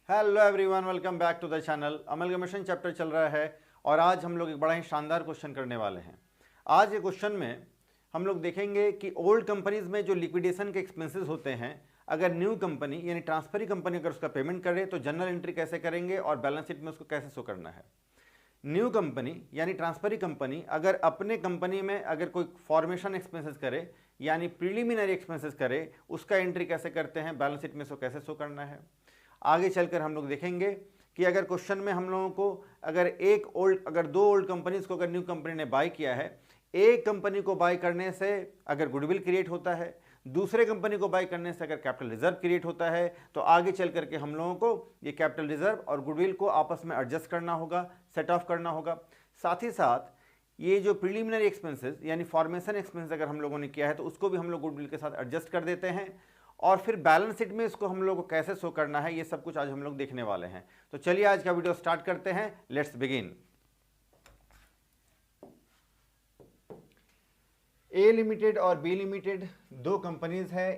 Hello everyone, welcome back to the channel. Amalgamation chapter चल रहा है और आज हम लोग एक बड़ा ही शानदार क्वेश्चन करने वाले हैं। आज के क्वेश्चन में हम लोग देखेंगे कि ओल्ड कंपनीज में जो लिक्विडेशन के एक्सपेंसेस होते हैं, अगर न्यू कंपनी यानी ट्रांसफरी कंपनी अगर उसका पेमेंट करे तो जनरल एंट्री कैसे करेंगे और बैलेंस शीट में उसको कैसे शो करना है। न्यू कंपनी यानी ट्रांसफरी कंपनी अगर अपने कंपनी में अगर कोई फॉर्मेशन एक्सपेंसेस करे यानी प्रिलिमिनरी एक्सपेंसेस करे, उसका एंट्री कैसे करते हैं, बैलेंस शीट में उसको कैसे शो करना है। आगे चलकर हम लोग देखेंगे कि अगर क्वेश्चन में हम लोगों को अगर दो ओल्ड कंपनीज को अगर न्यू कंपनी ने बाय किया है, एक कंपनी को बाय करने से अगर गुडविल क्रिएट होता है, दूसरे कंपनी को बाय करने से अगर कैपिटल रिजर्व क्रिएट होता है, तो आगे चल करके हम लोगों को ये कैपिटल रिजर्व और गुडविल को आपस में एडजस्ट करना होगा, सेट ऑफ करना होगा। साथ ही साथ ये जो प्रिलिमिनरी एक्सपेंसेस यानी फॉर्मेशन एक्सपेंस अगर हम लोगों ने किया है तो उसको भी हम लोग गुडविल के साथ एडजस्ट कर देते हैं और फिर बैलेंस शीट में इसको हम लोग को कैसे शो करना है, ये सब कुछ आज हम लोग देखने वाले हैं। तो चलिए आज का वीडियो स्टार्ट करते हैं। Let's begin. ए लिमिटेड और बी लिमिटेड दो कंपनीज है।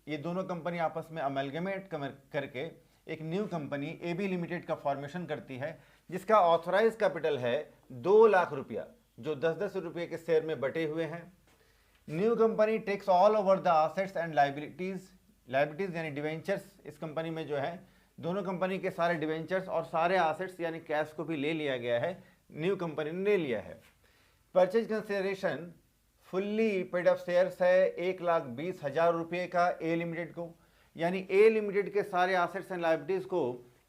ये दोनों कंपनी आपस में अमेलगमेट करके एक new company A B limited का फॉर्मेशन करती है, जिसका ऑथराइज कैपिटल है 2 लाख रुपया, जो 10-10 रुपये के शेयर में बटे हुए हैं। New company takes all over the assets and liabilities यानी डिवेंचर्स। इस कंपनी में जो है दोनों कंपनी के सारे डिवेंचर्स और सारे एसेट्स यानी कैश को भी ले लिया गया है, न्यू कंपनी ने ले लिया है। Purchase consideration fully paid up shares है 1,20,000 रुपये का ए लिमिटेड को, यानी ए लिमिटेड के सारे एसेट्स एंड लाइबिलिटीज को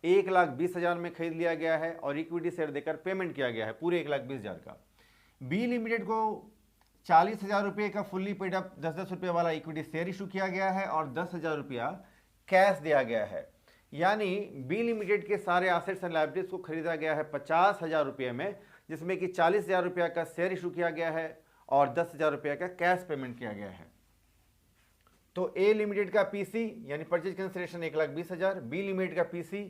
1,20,000 में खरीद लिया गया है और इक्विटी शेयर देकर पेमेंट किया गया है पूरे 1,20,000 का। बी लिमिटेड को 40,000 रुपये का फुल्ली पेड अप 10-10 रुपये वाला इक्विटी शेयर इशू किया गया है और 10,000 रुपया कैश दिया गया है, यानी बी लिमिटेड के सारे एसेट्स एंड लायबिलिटीज को खरीदा गया है 50,000 रुपये में, जिसमें कि 40,000 रुपया का शेयर इशू किया गया है और 10,000 रुपया का कैश पेमेंट किया गया है। तो ए लिमिटेड का पीसी यानी परचेज कंसिडरेशन 1,20,000, बी लिमिटेड का PC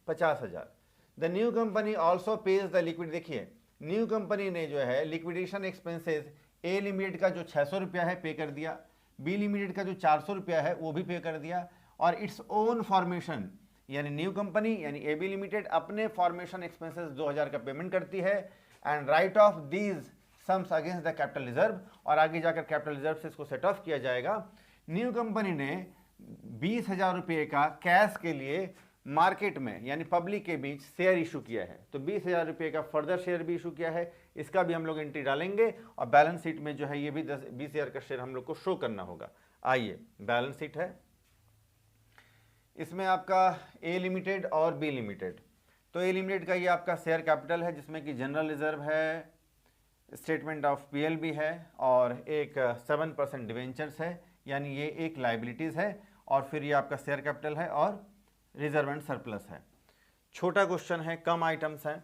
50,000। The new company also page the liquid. देखिए न्यू कंपनी ने जो है लिक्विडेशन एक्सपेंसेस ए लिमिटेड का जो 600 रुपया है पे कर दिया, बी लिमिटेड का जो 400 रुपया है वो भी पे कर दिया, और इट्स ओन फॉर्मेशन यानी न्यू कंपनी यानी ए बी लिमिटेड अपने फॉर्मेशन एक्सपेंसेस 2,000 का पेमेंट करती है and right of these sums against the capital reserve, और आगे जाकर कैपिटल रिजर्व से इसको सेट ऑफ किया जाएगा। न्यू कंपनी ने 20,000 रुपये का कैश के लिए मार्केट में यानी पब्लिक के बीच शेयर इशू किया है, तो 20,000 रुपये का फर्दर शेयर भी इशू किया है, इसका भी हम लोग एंट्री डालेंगे और बैलेंस शीट में जो है ये भी 20,000 का शेयर हम लोग को शो करना होगा। आइए बैलेंस शीट है, इसमें आपका ए लिमिटेड और बी लिमिटेड। तो ए लिमिटेड का ये आपका शेयर कैपिटल है, जिसमें कि जनरल रिजर्व है, स्टेटमेंट ऑफ पीएलबी है और एक 7% डिवेंचर्स है, यानी ये एक लाइबिलिटीज़ है, और फिर ये आपका शेयर कैपिटल है और रिजर्व एंड सरप्लस है। छोटा क्वेश्चन है, कम आइटम्स हैं।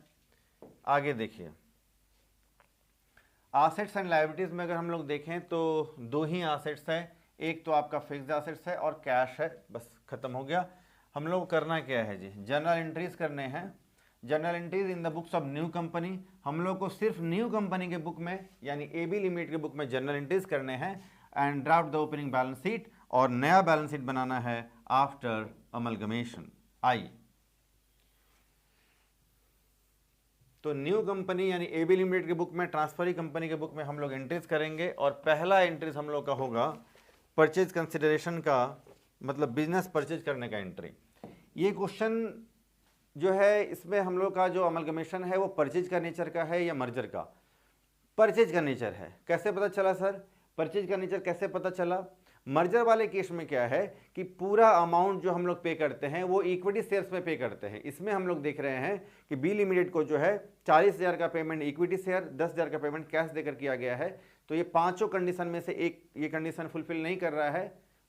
आगे देखिए एसेट्स एंड लायबिलिटीज में अगर हम लोग देखें तो दो ही एसेट्स हैं, एक तो आपका फिक्स्ड एसेट्स है और कैश है, बस खत्म हो गया। हम लोग करना क्या है जी, जनरल एंट्रीज करने हैं। General entries in the books of new company, हम लोग को सिर्फ न्यू कंपनी के बुक में यानी ए बी लिमिटेड के बुक में जनरल एंट्रीज करने हैं and draft the opening balance sheet, और नया बैलेंस शीट बनाना है आफ्टर अमलगमेशन। आइए तो न्यू कंपनी यानी ए बी लिमिटेड के बुक में, ट्रांसफरी कंपनी के बुक में हम लोग एंट्रीज करेंगे, और पहला एंट्रीज हम लोग का होगा परचेज कंसिडरेशन का, मतलब बिजनेस परचेज करने का एंट्री। ये क्वेश्चन जो है इसमें हम लोग का जो अमलगमेशन है वो परचेज का नेचर का है या मर्जर का। परचेज का नेचर है। कैसे पता चला सर, परचेज का नेचर कैसे पता चला? मर्जर वाले केस में क्या है कि पूरा अमाउंट जो हम लोग पे करते हैं वो इक्विटी शेयर्स में पे करते हैं। इसमें हम लोग देख रहे हैं कि बी लिमिटेड को जो है 40,000 का पेमेंट इक्विटी शेयर, 10,000 का पेमेंट कैश देकर किया गया है। तो ये पांचों कंडीशन में से एक ये कंडीशन फुलफिल नहीं कर रहा है,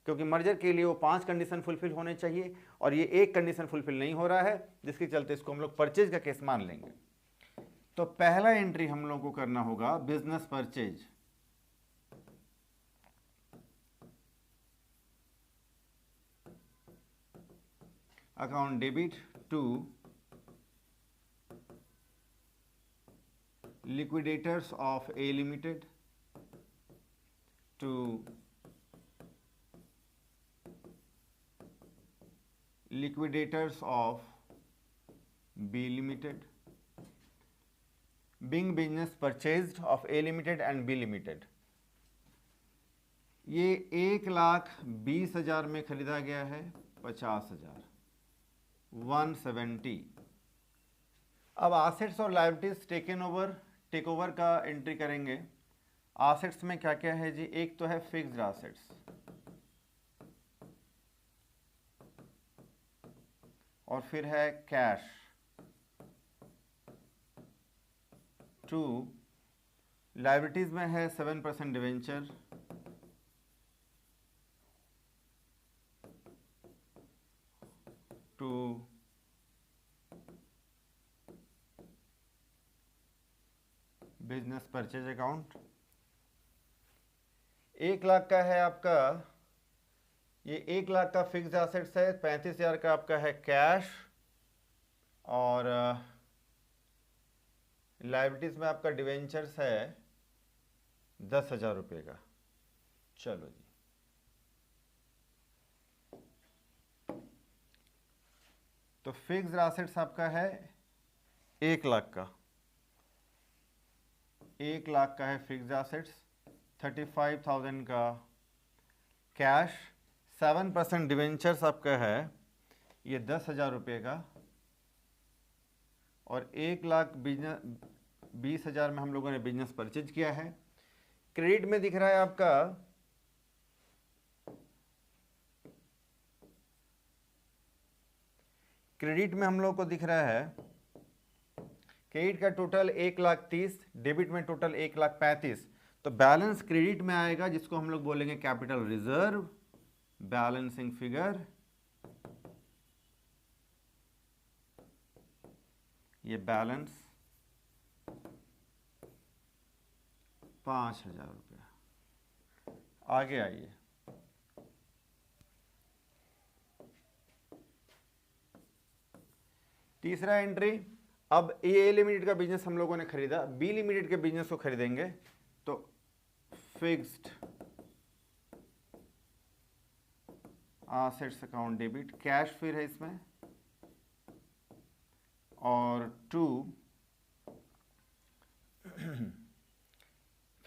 क्योंकि मर्जर के लिए वो 5 कंडीशन फुलफिल होने चाहिए और ये एक कंडीशन फुलफिल नहीं हो रहा है, जिसके चलते इसको हम लोग परचेज का केस मान लेंगे। तो पहला एंट्री हम लोग को करना होगा business purchase. Account debit to liquidators of A Limited to liquidators of B Limited, being business purchased of A Limited and B Limited. ये 1,20,000 में खरीदा गया है 50,000, 170। अब एसेट्स और लायबिलिटीज टेक ओवर का एंट्री करेंगे। एसेट्स में क्या क्या है जी? एक तो है फिक्स्ड एसेट्स, और फिर है कैश। 2 लायबिलिटीज में है 7% debenture, to business purchase account. 1 lakh का है आपका, ये 1 लाख का फिक्स्ड एसेट्स है, 35,000 का आपका है कैश, और लायबिलिटीज में आपका डिवेंचर्स है 10,000 रुपये का। चलो जी, तो फिक्स्ड एसेट्स आपका है 1 लाख का, 1 लाख का है फिक्स्ड एसेट्स, 35,000 का कैश, 7% डिवेंचर्स आपका है ये 10,000 रुपये का, और 1,20,000 में हम लोगों ने बिजनेस परचेज किया है। क्रेडिट में दिख रहा है आपका क्रेडिट में हम लोग को दिख रहा है क्रेडिट का टोटल 1,30,000, डेबिट में टोटल 1,35,000। तो बैलेंस क्रेडिट में आएगा, जिसको हम लोग बोलेंगे कैपिटल रिजर्व, बैलेंसिंग फिगर। ये बैलेंस 5,000 रुपया। आगे आइए, तीसरा एंट्री। अब ए लिमिटेड का बिजनेस हम लोगों ने खरीदा, बी लिमिटेड के बिजनेस को खरीदेंगे, तो fixed assets account debit, cash फिर है इसमें, और 2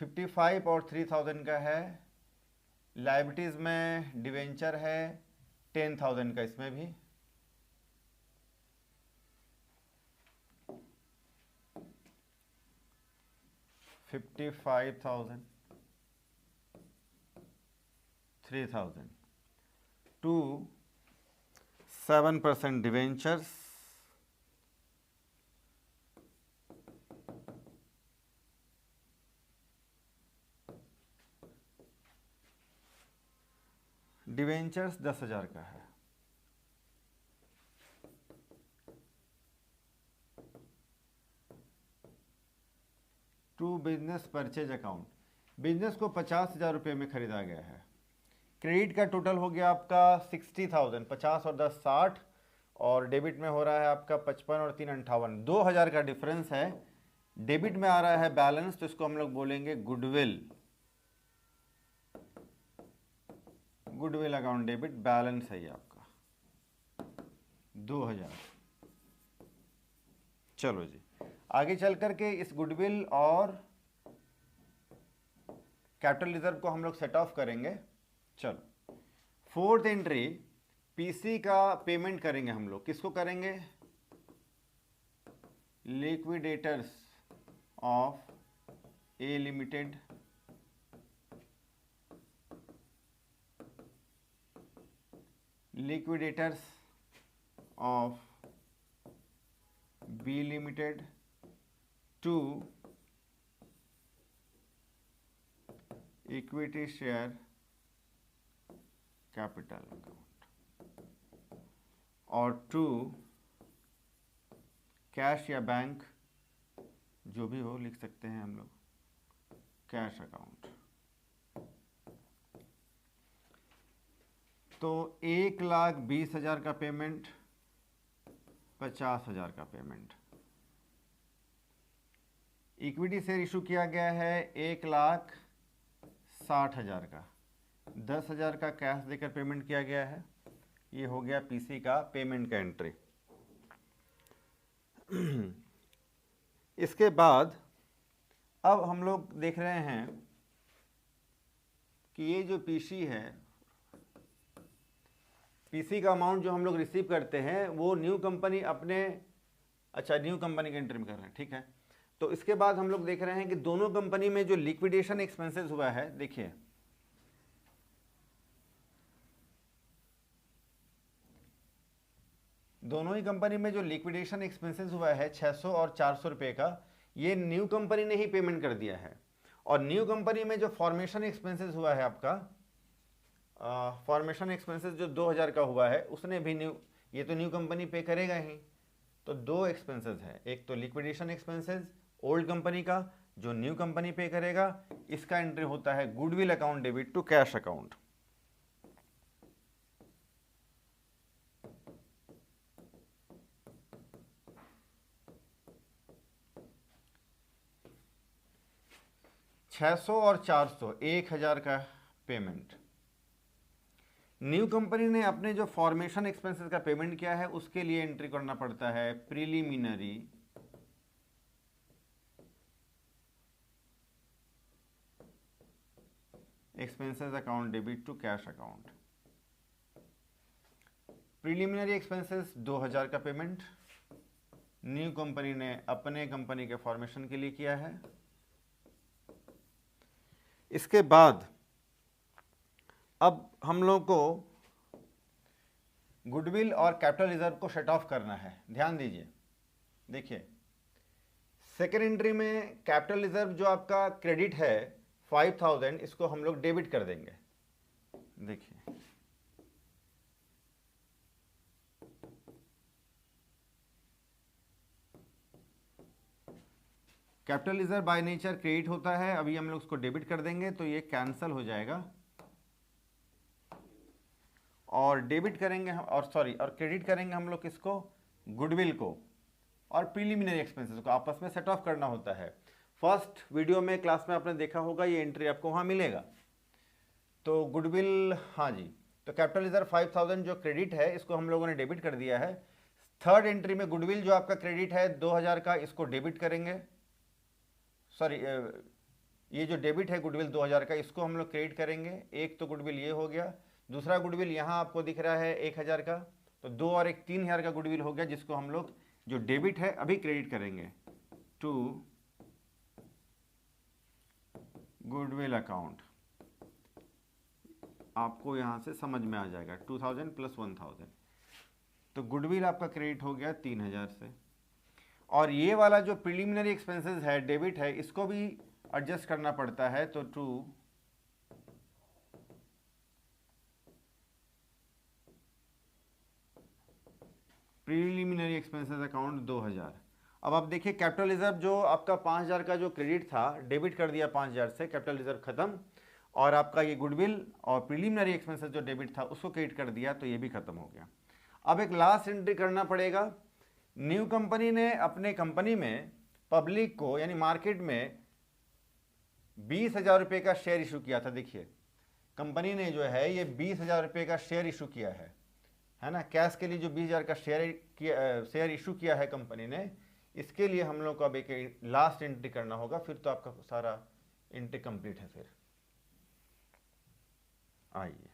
55 और 3,000 का है। लायबिलिटीज में डिवेंचर है 10,000 का, इसमें भी 55,000, 3,000, 2 7% डिवेंचर्स, डिवेंचर्स 10,000 का है। To business purchase account, business को 50,000 रुपये में खरीदा गया है। क्रेडिट का टोटल हो गया आपका 60,000, 50 और 10 60, और डेबिट में हो रहा है आपका 55 और 3 58, 2,000 का डिफरेंस है। डेबिट में आ रहा है बैलेंस, तो इसको हम लोग बोलेंगे goodwill, goodwill account debit, balance है ये आपका 2,000। चलो जी, आगे चल करके इस गुडविल और कैपिटल रिजर्व को हम लोग सेट ऑफ करेंगे। चलो, फोर्थ एंट्री, पीसी का पेमेंट करेंगे हम लोग। किसको करेंगे? Liquidators of A limited, liquidators of B limited, to equity share capital account, और 2 कैश या बैंक, जो भी हो लिख सकते हैं हम लोग, कैश अकाउंट। तो 1,20,000 का पेमेंट, 50,000 का पेमेंट। इक्विटी शेयर इशू किया गया है 1,60,000 का, 10,000 का कैश देकर पेमेंट किया गया है, ये हो गया पीसी का पेमेंट का एंट्री। इसके बाद अब हम लोग देख रहे हैं कि ये जो पीसी है, पीसी का अमाउंट जो हम लोग रिसीव करते हैं वो न्यू कंपनी अपने, अच्छा न्यू कंपनी के एंट्री में कर रहे हैं, ठीक है। तो इसके बाद हम लोग देख रहे हैं कि दोनों कंपनी में जो लिक्विडेशन एक्सपेंसेस हुआ है, देखिए दोनों ही कंपनी में जो लिक्विडेशन एक्सपेंसेस हुआ है 600 और 400 रुपये का, ये न्यू कंपनी ने ही पेमेंट कर दिया है। और न्यू कंपनी में जो फॉर्मेशन एक्सपेंसेस हुआ है आपका, फॉर्मेशन एक्सपेंसेस जो 2000 का हुआ है उसने भी न्यू, ये तो न्यू कंपनी पे करेगा ही। तो दो एक्सपेंसेस है, एक तो लिक्विडेशन एक्सपेंसेस ओल्ड कंपनी का जो न्यू कंपनी पे करेगा, इसका एंट्री होता है goodwill account debit to cash account. $600 और 400, 1000 का पेमेंट। न्यू कंपनी ने अपने जो फॉर्मेशन एक्सपेंसेस का पेमेंट किया है उसके लिए एंट्री करना पड़ता है preliminary expenses account debit to cash account. Preliminary expenses 2000 का पेमेंट न्यू कंपनी ने अपने कंपनी के फॉर्मेशन के लिए किया है। इसके बाद अब हम लोग को गुडविल और कैपिटल रिजर्व को शट ऑफ करना है। ध्यान दीजिए, देखिए सेकेंड एंट्री में कैपिटल रिजर्व जो आपका क्रेडिट है 5000, इसको हम लोग डेबिट कर देंगे। देखिए capital reserve by nature credit होता है, अभी हम लोग उसको डेबिट कर देंगे तो ये कैंसल हो जाएगा। और डेबिट करेंगे हम, और सॉरी, और क्रेडिट करेंगे हम लोग किसको, गुडविल को और प्रीलिमिनरी एक्सपेंसेस को आपस में सेट ऑफ करना होता है। फर्स्ट वीडियो में क्लास में आपने देखा होगा, ये एंट्री आपको वहाँ मिलेगा। तो गुडविल, हाँ जी, तो कैपिटल रिजर्व 5000 जो क्रेडिट है इसको हम लोगों ने डेबिट कर दिया है। थर्ड एंट्री में गुडविल जो आपका क्रेडिट है 2000 का, इसको डेबिट करेंगे, सॉरी ये जो डेबिट है गुडविल 2000 का, इसको हम लोग क्रेडिट करेंगे। एक तो गुडविल ये हो गया, दूसरा गुडविल यहाँ आपको दिख रहा है 1000 का, तो 2 और 1 3000 का गुडविल हो गया, जिसको हम लोग जो डेबिट है अभी क्रेडिट करेंगे टू गुडविल अकाउंट। आपको यहाँ से समझ में आ जाएगा 2000 प्लस 1000, तो गुडविल आपका क्रेडिट हो गया 3000 से। और ये वाला जो प्रीलिमिनरी एक्सपेंसेस है डेबिट है, इसको भी एडजस्ट करना पड़ता है, तो टू प्रीलिमिनरी एक्सपेंसेस अकाउंट 2000। अब आप देखिए कैपिटल रिजर्व जो आपका 5000 का जो क्रेडिट था डेबिट कर दिया 5000 से, कैपिटल रिजर्व खत्म, और आपका ये गुडविल और प्रीलिमिनरी एक्सपेंसेस जो डेबिट था उसको क्रेडिट कर दिया, तो ये भी खत्म हो गया। अब एक लास्ट एंट्री करना पड़ेगा। न्यू कंपनी ने अपने कंपनी में पब्लिक को यानी मार्केट में 20,000 रुपये का शेयर इशू किया था। देखिए कंपनी ने जो है ये 20,000 रुपये का शेयर इशू किया है ना, कैश के लिए जो 20,000 का शेयर इशू किया है कंपनी ने, इसके लिए हम लोग को अब एक लास्ट एंट्री करना होगा, फिर तो आपका सारा एंट्री कंप्लीट है। फिर आइए,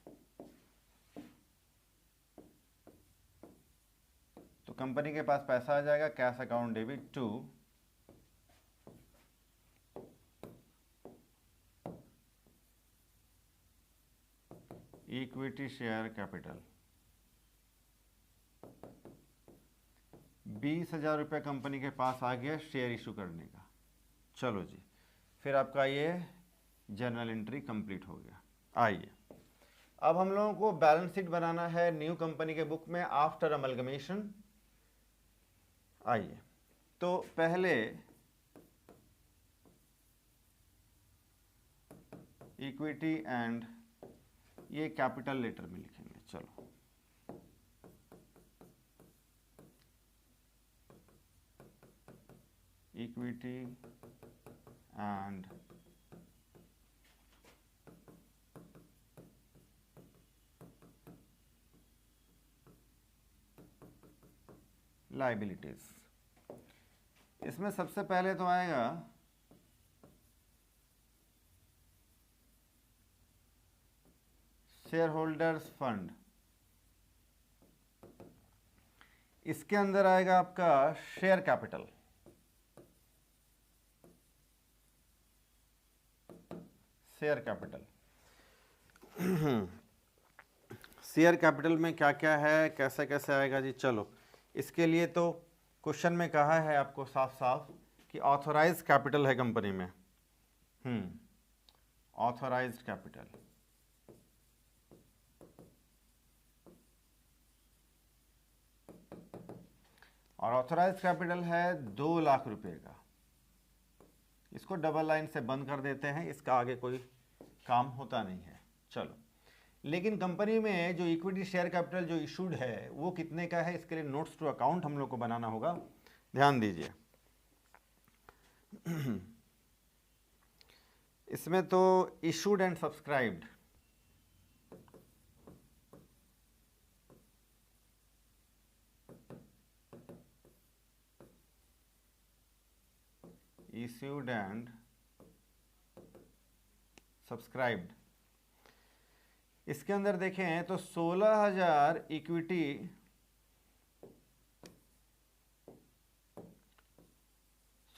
तो कंपनी के पास पैसा आ जाएगा, cash account debit to equity share capital. 20,000 रुपये कंपनी के पास आ गया शेयर इशू करने का। चलो जी, फिर आपका ये जर्नल एंट्री कंप्लीट हो गया। आइए, अब हम लोगों को बैलेंस शीट बनाना है न्यू कंपनी के बुक में आफ्टर अमलगमेशन। आइए, तो पहले इक्विटी एंड ये कैपिटल लेटर में लिखेंगे। चलो, इक्विटी एंड लाइबिलिटीज। इसमें सबसे पहले तो आएगा शेयर होल्डर्स फंड। इसके अंदर आएगा आपका share capital. Share capital share capital में क्या क्या है, कैसे कैसे आएगा जी? चलो, इसके लिए तो क्वेश्चन में कहा है आपको साफ साफ कि ऑथोराइज कैपिटल है कंपनी में। ऑथोराइज्ड कैपिटल, और ऑथोराइज्ड कैपिटल है 2 लाख रुपए का। इसको डबल लाइन से बंद कर देते हैं, इसका आगे कोई काम होता नहीं है। चलो, लेकिन कंपनी में जो इक्विटी शेयर कैपिटल जो इशूड है वो कितने का है, इसके लिए नोट्स टू अकाउंट हम लोग को बनाना होगा। ध्यान दीजिए, इसमें तो issued and subscribed, issued and subscribed, इसके अंदर देखें तो 16,000 equity,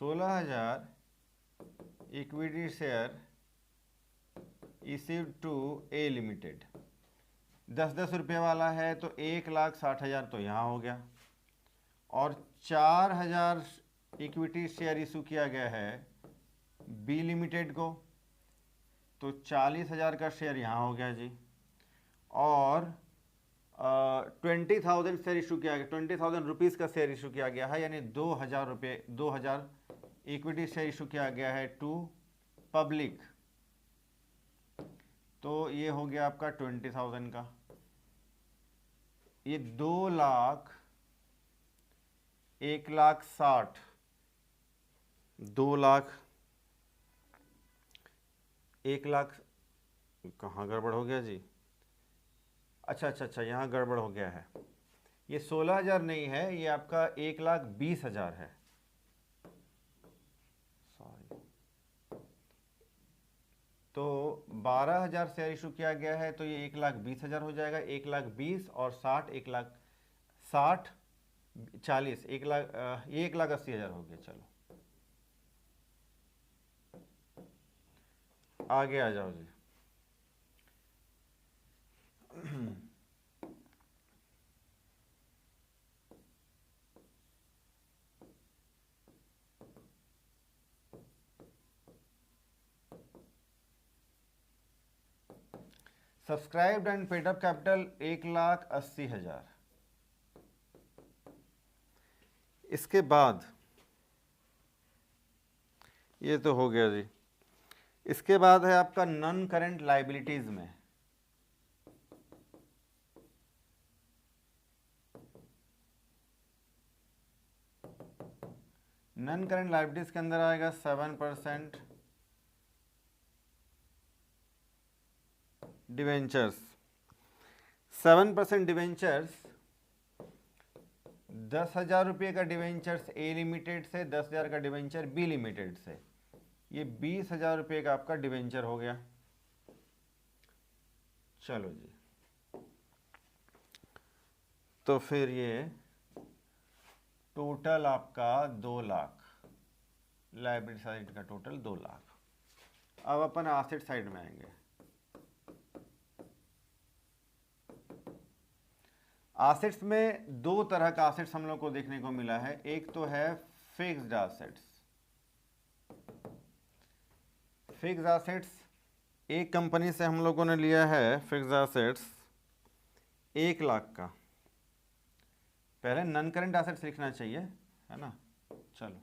16,000 equity share issued to A limited. 10-10 रुपये वाला है तो 1,60,000 तो यहाँ हो गया, और 4,000 इक्विटी शेयर इशू किया गया है बी लिमिटेड को, तो 40,000 का शेयर यहाँ हो गया जी, और 20,000 शेयर इशू किया गया, 20,000 रुपीज़ का शेयर इशू किया गया है, यानी 2,000 रुपये, 2,000 इक्विटी शेयर इशू किया गया है टू पब्लिक, तो ये हो गया आपका 20,000 का। ये 2 लाख 1,60,000, 2 लाख 1 लाख, कहाँ गड़बड़ हो गया जी? अच्छा, यहाँ गड़बड़ हो गया है। ये 16,000 नहीं है, ये आपका 1,20,000 है, सॉरी। तो 12,000 शेयर इशू किया गया है, तो ये 1,20,000 हो जाएगा। 1,20,000 और 60, 1,60,000 40, 1,80,000 हो गया। चलो आगे आ जाओ जी। Subscribed and paid up capital 1,80,000। इसके बाद ये तो हो गया जी। इसके बाद है आपका नॉन करंट लाइबिलिटीज में, नॉन करंट लाइबिलिटीज के अंदर आएगा 7% डिवेंचर्स। 7% डिवेंचर्स, 10,000 रुपये का डिवेंचर्स ए लिमिटेड से, 10,000 का डिवेंचर बी लिमिटेड से, ये 20,000 रुपये का आपका डिवेंचर हो गया। चलो जी, तो फिर ये टोटल आपका 2 लाख, लाइबिलिटी साइड का टोटल 2 लाख। अब अपन एसेट साइड में आएंगे। एसेट्स में 2 तरह का एसेट्स हम लोग को देखने को मिला है। एक तो है फिक्स्ड एसेट्स। फिक्स्ड एसेट्स एक कंपनी से हम लोगों ने लिया है फिक्स्ड एसेट्स 1 लाख का। पहले नॉन करंट एसेट्स लिखना चाहिए, है ना। चलो,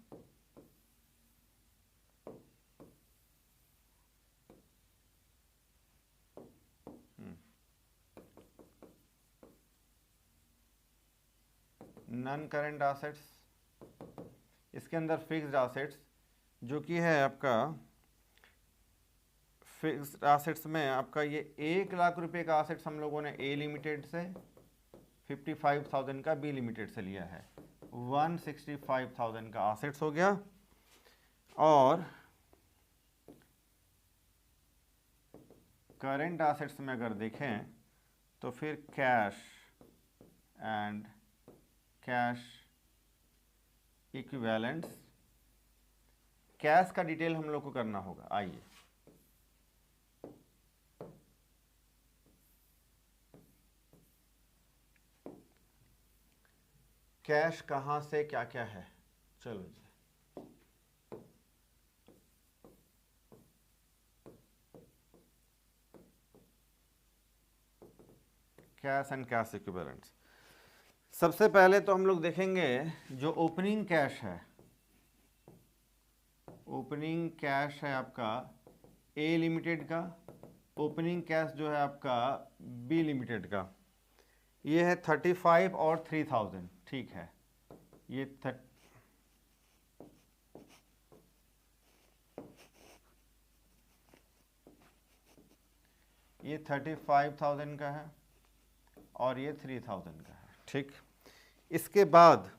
नॉन करंट एसेट्स, इसके अंदर फिक्स्ड एसेट्स जो कि है आपका, फिक्स्ड एसेट्स में आपका ये 1 लाख रुपए का एसेट्स हम लोगों ने ए लिमिटेड से, 55,000 का बी लिमिटेड से लिया है, 165,000 का एसेट्स हो गया। और करंट एसेट्स में अगर देखें तो फिर cash and cash equivalents, cash का डिटेल हम लोग को करना होगा। आइए, कैश कहाँ से क्या क्या है, चलो जी। कैश एंड कैश इक्विवेलेंट्स, सबसे पहले तो हम लोग देखेंगे जो ओपनिंग कैश है, ओपनिंग कैश है आपका ए लिमिटेड का, ओपनिंग कैश जो है आपका बी लिमिटेड का, ये है 35 और 3000, ठीक है। ये ये 35,000 का है और ये 3,000 का है, ठीक। इसके बाद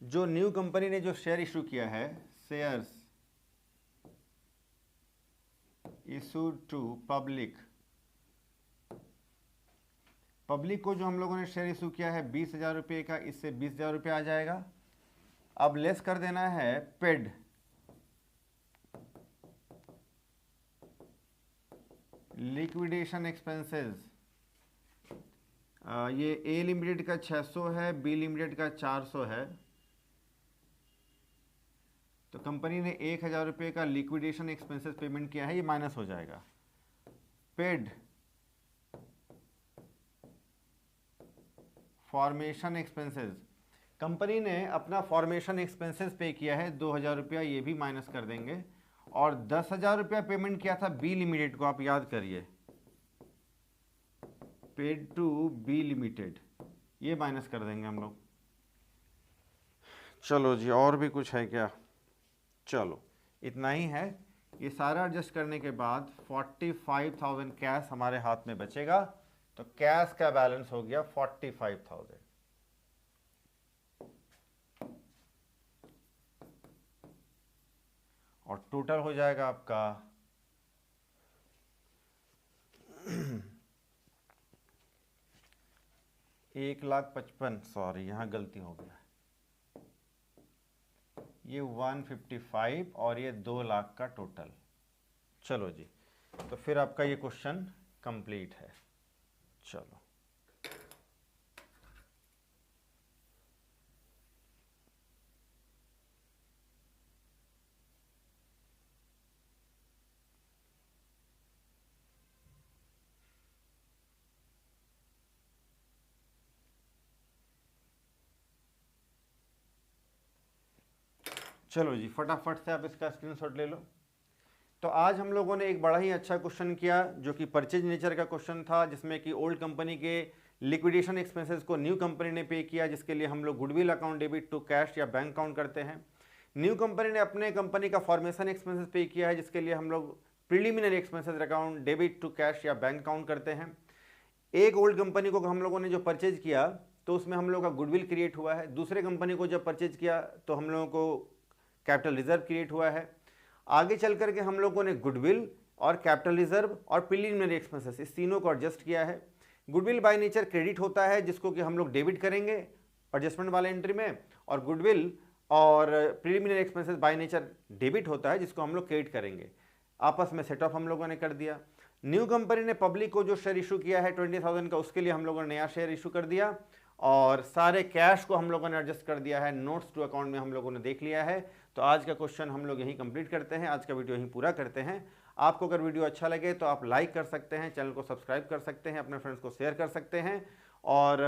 जो न्यू कंपनी ने जो शेयर इशू किया है, shares issued to public, public को जो हम लोगों ने शेयर इशू किया है 20,000 रुपये का, इससे 20,000 रुपये आ जाएगा। अब लेस कर देना है पेड, लिक्विडेशन एक्सपेंसेस, ये ए लिमिटेड का 600 है, बी लिमिटेड का 400 है, तो कंपनी ने 1,000 रुपये का लिक्विडेशन एक्सपेंसेस पेमेंट किया है, ये माइनस हो जाएगा। पेड फॉर्मेशन एक्सपेंसेस, कंपनी ने अपना फॉर्मेशन एक्सपेंसेस पे किया है 2,000 रुपया, ये भी माइनस कर देंगे। और 10,000 रुपया पेमेंट किया था बी लिमिटेड को, आप याद करिए, पेड टू बी लिमिटेड, ये माइनस कर देंगे हम लोग। चलो जी, और भी कुछ है क्या? चलो इतना ही है। ये सारा एडजस्ट करने के बाद 45,000 कैश हमारे हाथ में बचेगा, तो कैश का बैलेंस हो गया 45,000। और टोटल हो जाएगा आपका 1,55,000, सॉरी यहाँ गलती हो गया, ये 155 और ये 2 लाख का टोटल। चलो जी, तो फिर आपका ये क्वेश्चन कंप्लीट है। चलो चलो जी, फटाफट से आप इसका स्क्रीनशॉट ले लो। तो आज हम लोगों ने एक बड़ा ही अच्छा क्वेश्चन किया, जो कि परचेज नेचर का क्वेश्चन था, जिसमें कि ओल्ड कंपनी के लिक्विडेशन एक्सपेंसेस को न्यू कंपनी ने पे किया, जिसके लिए हम लोग goodwill account debit to cash या बैंक अकाउंट करते हैं। न्यू कंपनी ने अपने कंपनी का फॉर्मेशन एक्सपेंसेस पे किया है, जिसके लिए हम लोग preliminary expenses account debit to cash या बैंक अकाउंट करते हैं। एक ओल्ड कंपनी को हम लोगों ने जो परचेज किया तो उसमें हम लोग का गुडविल क्रिएट हुआ है। दूसरे कंपनी को जब परचेज किया तो हम लोगों को कैपिटल रिजर्व क्रिएट हुआ है। आगे चल करके हम लोगों ने गुडविल और कैपिटल रिजर्व और प्रिलिमिनरी एक्सपेंसेस, इस तीनों को एडजस्ट किया है। गुडविल बाय नेचर क्रेडिट होता है, जिसको कि हम लोग डेबिट करेंगे एडजस्टमेंट वाले एंट्री में, और गुडविल और preliminary expenses by nature debit होता है, जिसको हम लोग क्रेडिट करेंगे। आपस में सेट ऑफ हम लोगों ने कर दिया। न्यू कंपनी ने पब्लिक को जो शेयर इशू किया है 20,000 का, उसके लिए हम लोगों ने नया शेयर इशू कर दिया, और सारे कैश को हम लोगों ने एडजस्ट कर दिया है, नोट्स टू अकाउंट में हम लोगों ने देख लिया है। तो आज का क्वेश्चन हम लोग यहीं कंप्लीट करते हैं, आज का वीडियो यहीं पूरा करते हैं। आपको अगर वीडियो अच्छा लगे तो आप लाइक कर सकते हैं, चैनल को सब्सक्राइब कर सकते हैं, अपने फ्रेंड्स को शेयर कर सकते हैं। और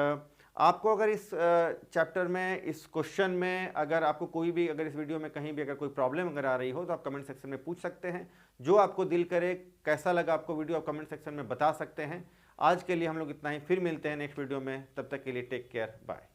आपको अगर इस चैप्टर में, इस क्वेश्चन में, अगर आपको कोई भी, अगर इस वीडियो में कहीं भी अगर कोई प्रॉब्लम अगर आ रही हो तो आप कमेंट सेक्शन में पूछ सकते हैं। जो आपको दिल करे, कैसा लगा आपको वीडियो, आप कमेंट सेक्शन में बता सकते हैं। आज के लिए हम लोग इतना ही, फिर मिलते हैं नेक्स्ट वीडियो में, तब तक के लिए टेक केयर, बाय।